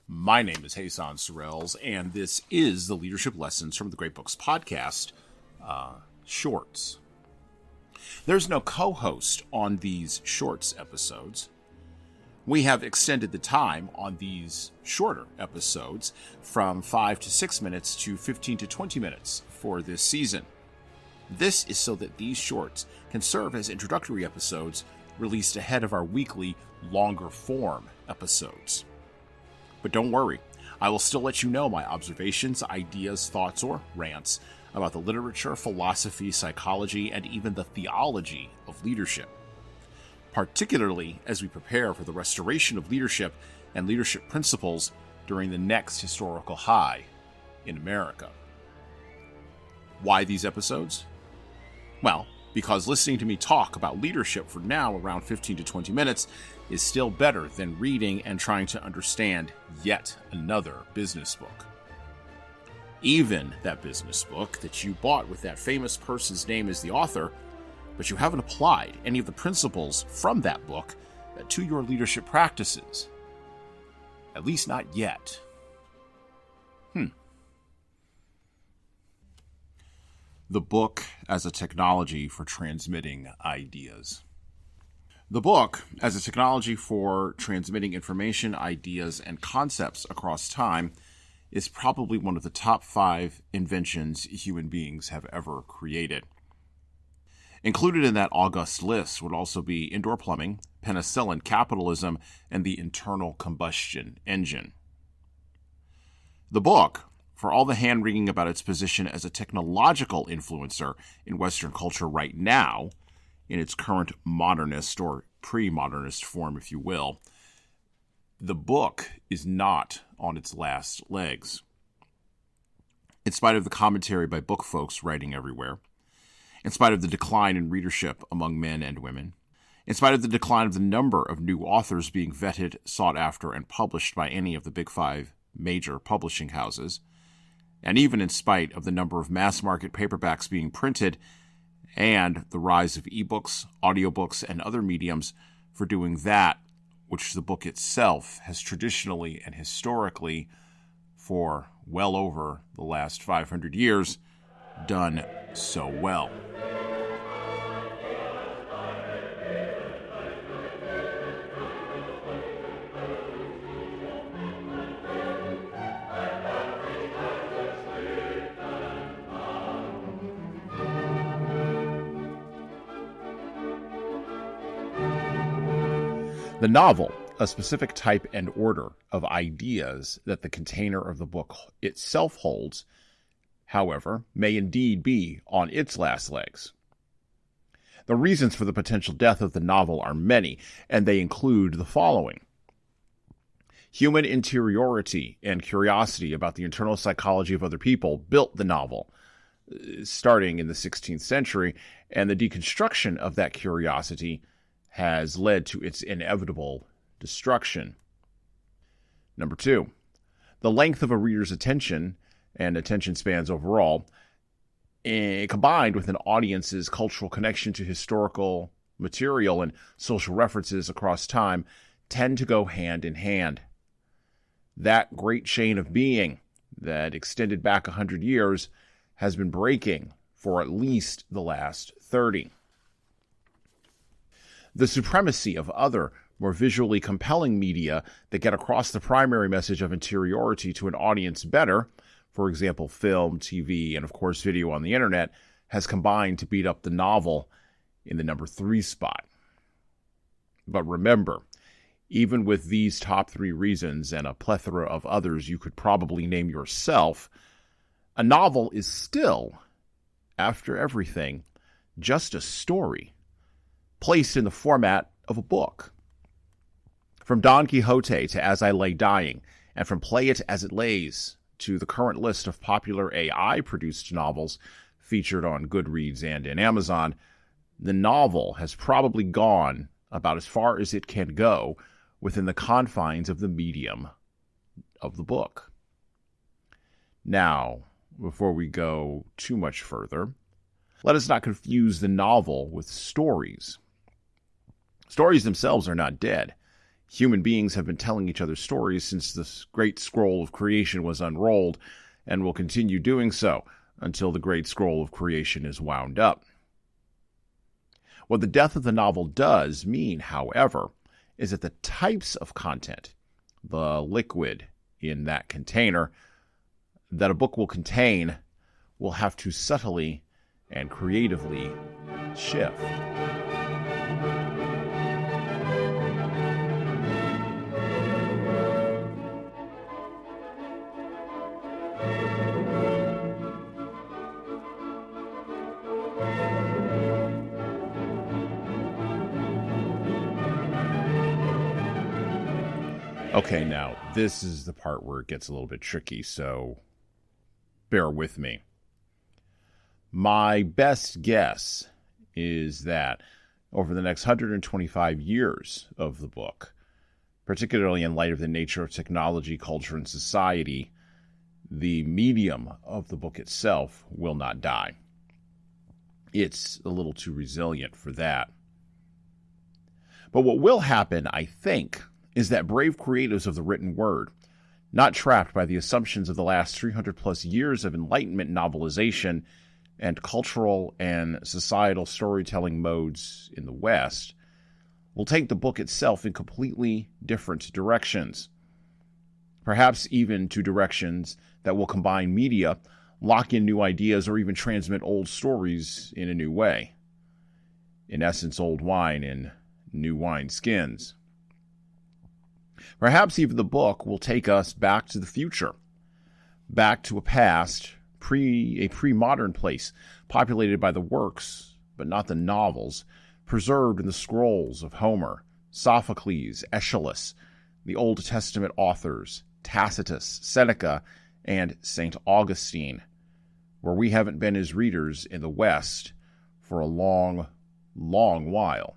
My name is Hassan Sorrells, and this is the Leadership Lessons from the Great Books podcast, Shorts. There's no co-host on these Shorts episodes. We have extended the time on these shorter episodes from 5 to 6 minutes to 15 to 20 minutes for this season. This is so that these shorts can serve as introductory episodes released ahead of our weekly, longer form episodes. But don't worry, I will still let you know my observations, ideas, thoughts, or rants about the literature, philosophy, psychology, and even the theology of leadership, particularly as we prepare for the restoration of leadership and leadership principles during the next historical high in America. Why these episodes? Well, because listening to me talk about leadership for now around 15 to 20 minutes is still better than reading and trying to understand yet another business book. Even that business book that you bought with that famous person's name as the author, but you haven't applied any of the principles from that book to your leadership practices. At least not yet. The book as a technology for transmitting ideas. The book as a technology for transmitting information, ideas, and concepts across time is probably one of the top 5 inventions human beings have ever created. Included in that august list would also be indoor plumbing, penicillin, capitalism, and the internal combustion engine. The book, for all the hand-wringing about its position as a technological influencer in Western culture right now, in its current modernist or pre-modernist form, if you will, the book is not on its last legs. In spite of the commentary by book folks writing everywhere, in spite of the decline in readership among men and women, in spite of the decline of the number of new authors being vetted, sought after, and published by any of the big 5 major publishing houses, and even in spite of the number of mass-market paperbacks being printed and the rise of ebooks, audiobooks, and other mediums for doing that which the book itself has traditionally and historically, for well over the last 500 years, done so well. The novel, a specific type and order of ideas that the container of the book itself holds, however, may indeed be on its last legs. The reasons for the potential death of the novel are many, and they include the following. Human interiority and curiosity about the internal psychology of other people built the novel, starting in the 16th century, and the deconstruction of that curiosity has led to its inevitable destruction. Number 2, the length of a reader's attention and attention spans overall, combined with an audience's cultural connection to historical material and social references across time, tend to go hand in hand. That great chain of being that extended back 100 years has been breaking for at least the last 30. The supremacy of other, more visually compelling media that get across the primary message of interiority to an audience better, for example, film, TV, and of course video on the internet, has combined to beat up the novel in the number 3 spot. But remember, even with these top 3 reasons and a plethora of others you could probably name yourself, a novel is still, after everything, just a story, placed in the format of a book. From Don Quixote to As I Lay Dying, and from Play It As It Lays to the current list of popular AI-produced novels featured on Goodreads and in Amazon, the novel has probably gone about as far as it can go within the confines of the medium of the book. Now, before we go too much further, let us not confuse the novel with stories. Stories themselves are not dead. Human beings have been telling each other stories since this great scroll of creation was unrolled, and will continue doing so until the great scroll of creation is wound up. What the death of the novel does mean, however, is that the types of content, the liquid in that container, that a book will contain, will have to subtly and creatively shift. Okay, now, this is the part where it gets a little bit tricky, so bear with me. My best guess is that over the next 125 years of the book, particularly in light of the nature of technology, culture, and society, the medium of the book itself will not die. It's a little too resilient for that. But what will happen, I think, is that brave creatives of the written word, not trapped by the assumptions of the last 300 plus years of Enlightenment novelization and cultural and societal storytelling modes in the West, will take the book itself in completely different directions. Perhaps even to directions that will combine media, lock in new ideas, or even transmit old stories in a new way. In essence, old wine in new wine skins. Perhaps even the book will take us back to the future, back to a past, a pre-modern place, populated by the works, but not the novels, preserved in the scrolls of Homer, Sophocles, Aeschylus, the Old Testament authors, Tacitus, Seneca, and St. Augustine, where we haven't been as readers in the West for a long, long while.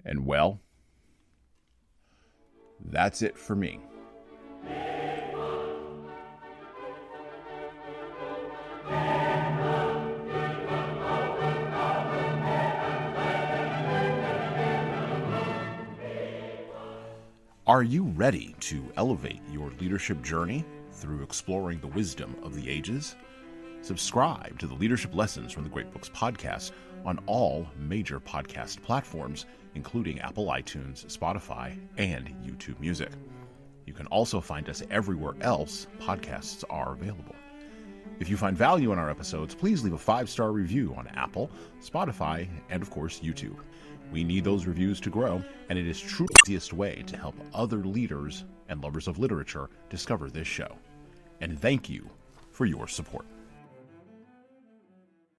And well, that's it for me. Are you ready to elevate your leadership journey through exploring the wisdom of the ages? Subscribe to the Leadership Lessons from the Great Books podcast on all major podcast platforms, including Apple iTunes, Spotify, and YouTube Music. You can also find us everywhere else podcasts are available. If you find value in our episodes, please leave a 5-star review on Apple, Spotify, and of course, YouTube. We need those reviews to grow, and it is truly the easiest way to help other leaders and lovers of literature discover this show. And thank you for your support.